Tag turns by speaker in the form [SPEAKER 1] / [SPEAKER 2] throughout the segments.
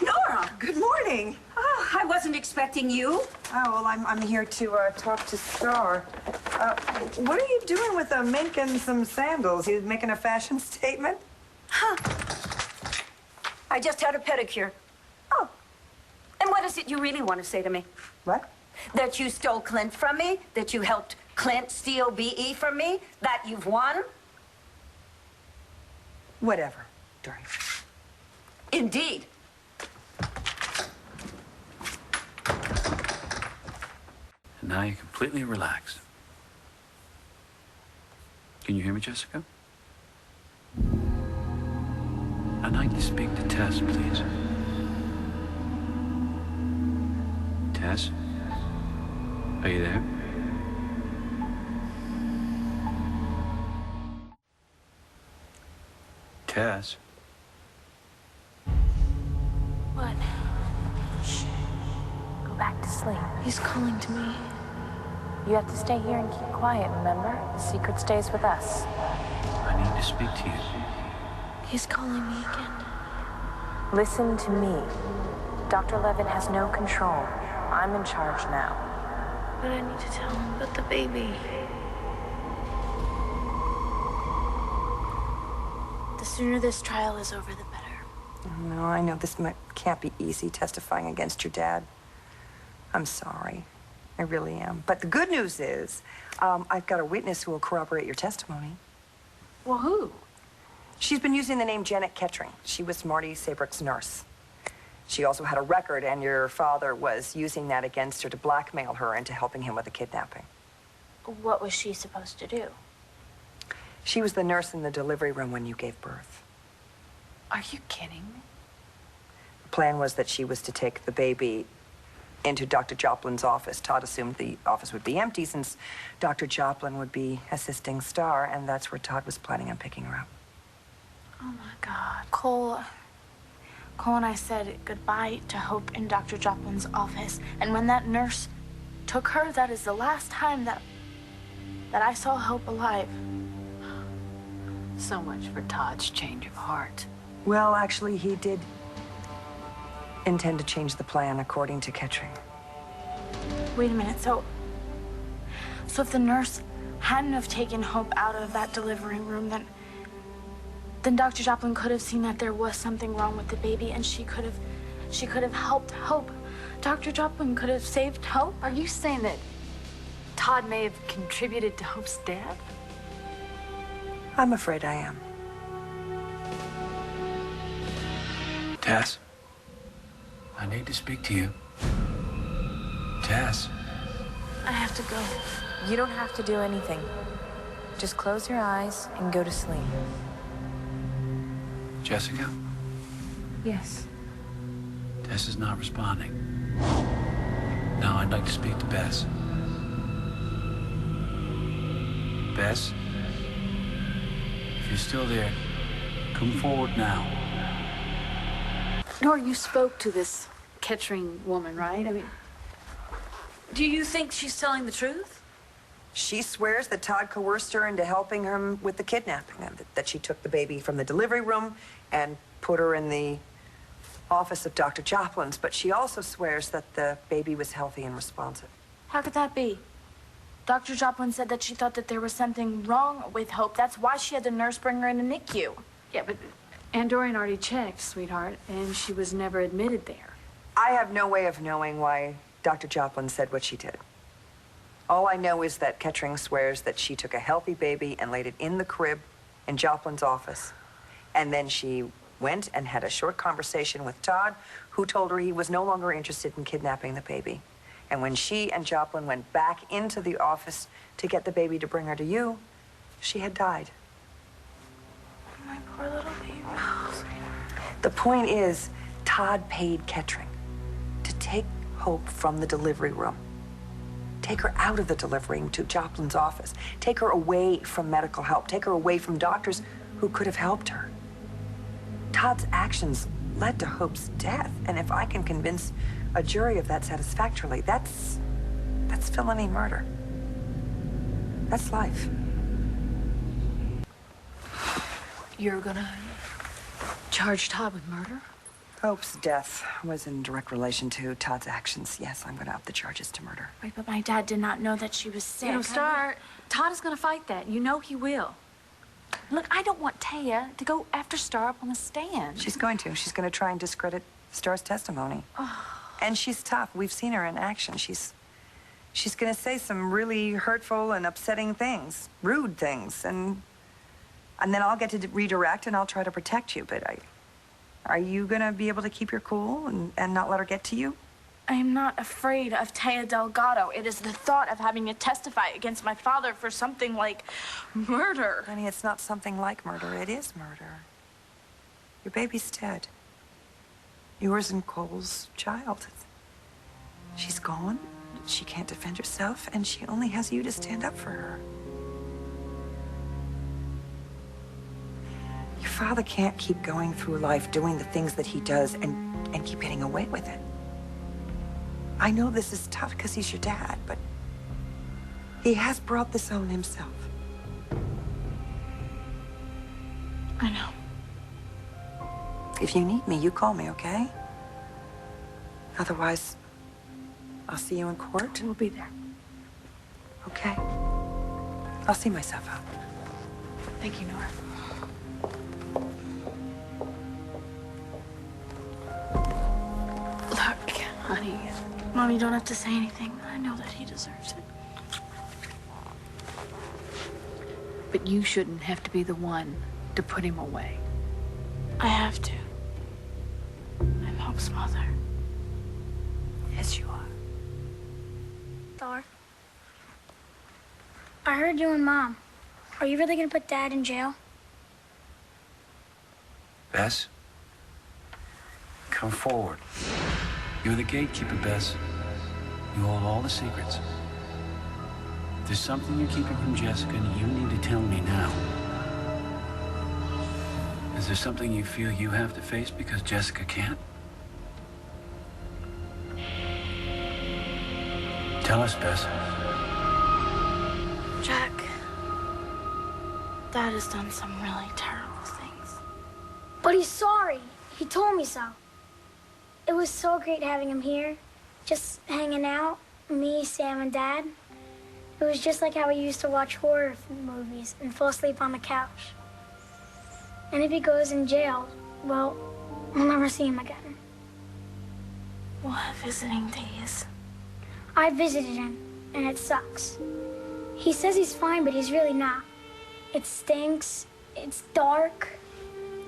[SPEAKER 1] Nora! Good morning.
[SPEAKER 2] Oh, I wasn't expecting you.
[SPEAKER 1] Oh, well, I'm here to talk to Starr. What are you doing with a mink and some sandals? You making a fashion statement?
[SPEAKER 2] Huh. I just had a pedicure. Oh. And what is it you really want to say to me?
[SPEAKER 1] What?
[SPEAKER 2] That you stole Clint from me? That you helped Clint steal B.E. from me? That you've won?
[SPEAKER 1] Whatever, Dory.
[SPEAKER 2] Indeed.
[SPEAKER 3] And now you're completely relaxed. Can you hear me, Jessica? I'd like to speak to Tess, please. Tess? Are you there? Tess?
[SPEAKER 4] What? Shh. Go back to sleep. He's calling to me. You have to stay here and keep quiet, remember? The secret stays with us.
[SPEAKER 3] I need to speak to you.
[SPEAKER 4] He's calling me again. Listen to me. Dr. Levin has no control. I'm in charge now. But I need to tell him about the baby. The sooner this trial is over, the better.
[SPEAKER 1] No, I know this can't be easy, testifying against your dad. I'm sorry. I really am. But the good news is, I've got a witness who will corroborate your testimony.
[SPEAKER 4] Well, who?
[SPEAKER 1] She's been using the name Janet Ketring. She was Marty Saybrook's nurse. She also had a record, and your father was using that against her to blackmail her into helping him with the kidnapping.
[SPEAKER 4] What was she supposed to do?
[SPEAKER 1] She was the nurse in the delivery room when you gave birth.
[SPEAKER 4] Are you kidding me?
[SPEAKER 1] The plan was that she was to take the baby into Dr. Joplin's office. Todd assumed the office would be empty since Dr. Joplin would be assisting Starr, and that's where Todd was planning on picking her up.
[SPEAKER 4] Oh, my God. Cole and I said goodbye to Hope in Dr. Joplin's office. And when that nurse took her, that is the last time that I saw Hope alive.
[SPEAKER 5] So much for Todd's change of heart.
[SPEAKER 1] Well, actually, he did intend to change the plan, according to Ketring.
[SPEAKER 4] Wait a minute, so if the nurse hadn't have taken Hope out of that delivery room, then Dr. Joplin could have seen that there was something wrong with the baby, and she could have helped Hope. Dr. Joplin could have saved Hope.
[SPEAKER 5] Are you saying that Todd may have contributed to Hope's death?
[SPEAKER 1] I'm afraid I am.
[SPEAKER 3] Tess? I need to speak to you. Jess.
[SPEAKER 4] I have to go.
[SPEAKER 6] You don't have to do anything. Just close your eyes and go to sleep.
[SPEAKER 3] Jessica?
[SPEAKER 6] Yes.
[SPEAKER 3] Tess is not responding. Now I'd like to speak to Bess. Bess? If you're still there, come forward now.
[SPEAKER 5] Nora, you spoke to this Ketring woman, right? I mean, do you think she's telling the truth?
[SPEAKER 1] She swears that Todd coerced her into helping him with the kidnapping, and that she took the baby from the delivery room and put her in the office of Dr. Joplin's, but she also swears that the baby was healthy and responsive.
[SPEAKER 4] How could that be? Dr. Joplin said that she thought that there was something wrong with Hope. That's why she had the nurse bring her in the NICU.
[SPEAKER 5] Yeah, but Andorian already checked, sweetheart, and she was never admitted there.
[SPEAKER 1] I have no way of knowing why Dr. Joplin said what she did. All I know is that Ketring swears that she took a healthy baby and laid it in the crib in Joplin's office. And then she went and had a short conversation with Todd, who told her he was no longer interested in kidnapping the baby. And when she and Joplin went back into the office to get the baby to bring her to you, she had died.
[SPEAKER 4] My poor little baby.
[SPEAKER 1] The point is, Todd paid Ketring to take Hope from the delivery room. Take her out of the delivery room to Joplin's office. Take her away from medical help. Take her away from doctors who could have helped her. Todd's actions led to Hope's death, and if I can convince a jury of that satisfactorily, that's felony murder. That's life.
[SPEAKER 5] You're gonna charge Todd with murder?
[SPEAKER 1] Hope's death was in direct relation to Todd's actions. Yes, I'm going to up the charges to murder.
[SPEAKER 4] Right, but my dad did not know that she was sick.
[SPEAKER 5] You know, Starr, Todd is gonna fight that. You know he will. Look, I don't want Taya to go after Starr up on the stand.
[SPEAKER 1] She's going to. She's going to try and discredit Starr's testimony. And she's tough. We've seen her in action. She's going to say some really hurtful and upsetting things, rude things, and then I'll get to redirect and I'll try to protect you. But are you going to be able to keep your cool and not let her get to you?
[SPEAKER 4] I am not afraid of Taya Delgado. It is the thought of having to testify against my father for something like murder.
[SPEAKER 1] Honey, it's not something like murder. It is murder. Your baby's dead. Yours and Cole's child. She's gone. She can't defend herself, and she only has you to stand up for her. Your father can't keep going through life doing the things that he does and keep getting away with it. I know this is tough because he's your dad, but he has brought this on himself.
[SPEAKER 4] I know.
[SPEAKER 1] If you need me, you call me, okay? Otherwise, I'll see you in court.
[SPEAKER 4] We'll be there.
[SPEAKER 1] Okay. I'll see myself out.
[SPEAKER 4] Thank you, Nora.
[SPEAKER 5] Look, honey.
[SPEAKER 4] Mom, you don't have to say anything. I know that he deserves it.
[SPEAKER 5] But you shouldn't have to be the one to put him away.
[SPEAKER 4] I have to. I'm Hope's mother.
[SPEAKER 1] Yes, you are.
[SPEAKER 7] Starr, I heard you and Mom. Are you really gonna put Dad in jail?
[SPEAKER 3] Bess, come forward. You're the gatekeeper, Bess. You hold all the secrets. If there's something you're keeping from Jessica, you need to tell me now. Is there something you feel you have to face because Jessica can't? Tell us, Bess.
[SPEAKER 4] Jack, Dad has done some really terrible things.
[SPEAKER 7] But he's sorry. He told me so. It was so great having him here, just hanging out, me, Sam, and Dad. It was just like how we used to watch horror movies and fall asleep on the couch. And if he goes in jail, well, we'll never see him again.
[SPEAKER 4] We'll have visiting days.
[SPEAKER 7] I visited him, and it sucks. He says he's fine, but he's really not. It stinks. It's dark.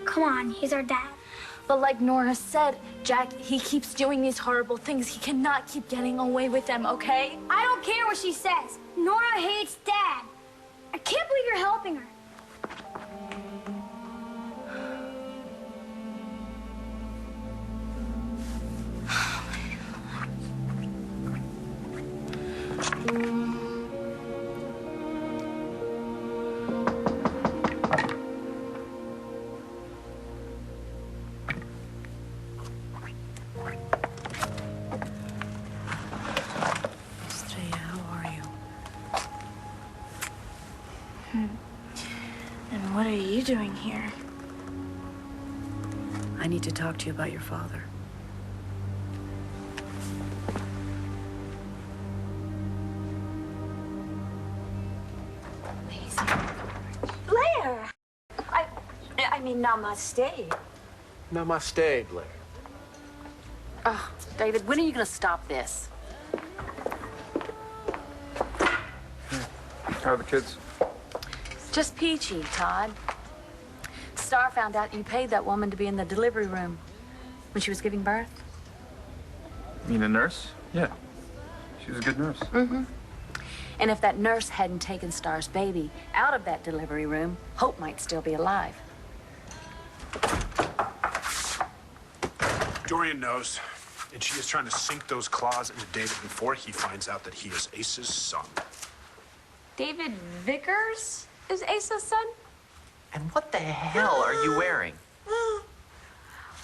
[SPEAKER 7] Come on, he's our dad.
[SPEAKER 4] But like Nora said, Jack, he keeps doing these horrible things. He cannot keep getting away with them, okay?
[SPEAKER 7] I don't care what she says. Nora hates Dad. I can't believe you're helping her.
[SPEAKER 4] And what are you doing here?
[SPEAKER 8] I need to talk to you about your father.
[SPEAKER 2] Blair! I mean, namaste.
[SPEAKER 9] Namaste, Blair.
[SPEAKER 5] Oh, David, when are you gonna stop this?
[SPEAKER 9] How are the kids?
[SPEAKER 5] Just peachy, Todd. Starr found out you paid that woman to be in the delivery room when she was giving birth.
[SPEAKER 9] You mean a nurse? Yeah. She was a good nurse.
[SPEAKER 5] Mm-hmm. And if that nurse hadn't taken Starr's baby out of that delivery room, Hope might still be alive.
[SPEAKER 10] Dorian knows, and she is trying to sink those claws into David before he finds out that he is Ace's son.
[SPEAKER 2] David Vickers is Asa's son?
[SPEAKER 11] And what the hell are you wearing?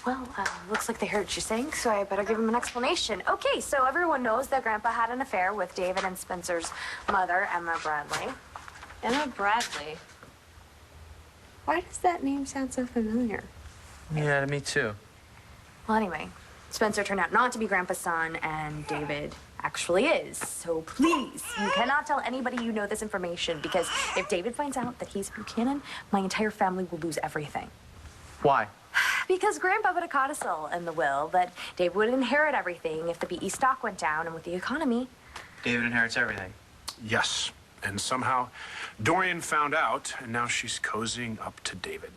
[SPEAKER 2] Well, looks like they heard you sing, so I better give him an explanation. Okay, so everyone knows that Grandpa had an affair with David and Spencer's mother, Emma Bradley.
[SPEAKER 12] Emma Bradley. Why does that name sound so familiar?
[SPEAKER 11] Yeah, me too.
[SPEAKER 4] Well, anyway, Spencer turned out not to be Grandpa's son, and David actually is. So please, you cannot tell anybody you know this information, because if David finds out that he's Buchanan, my entire family will lose everything.
[SPEAKER 11] Why?
[SPEAKER 4] Because Grandpa put a codicil in the will that David would inherit everything if the BE stock went down, and with the economy.
[SPEAKER 11] David inherits everything.
[SPEAKER 10] Yes. And somehow Dorian found out, and now she's cozying up to David.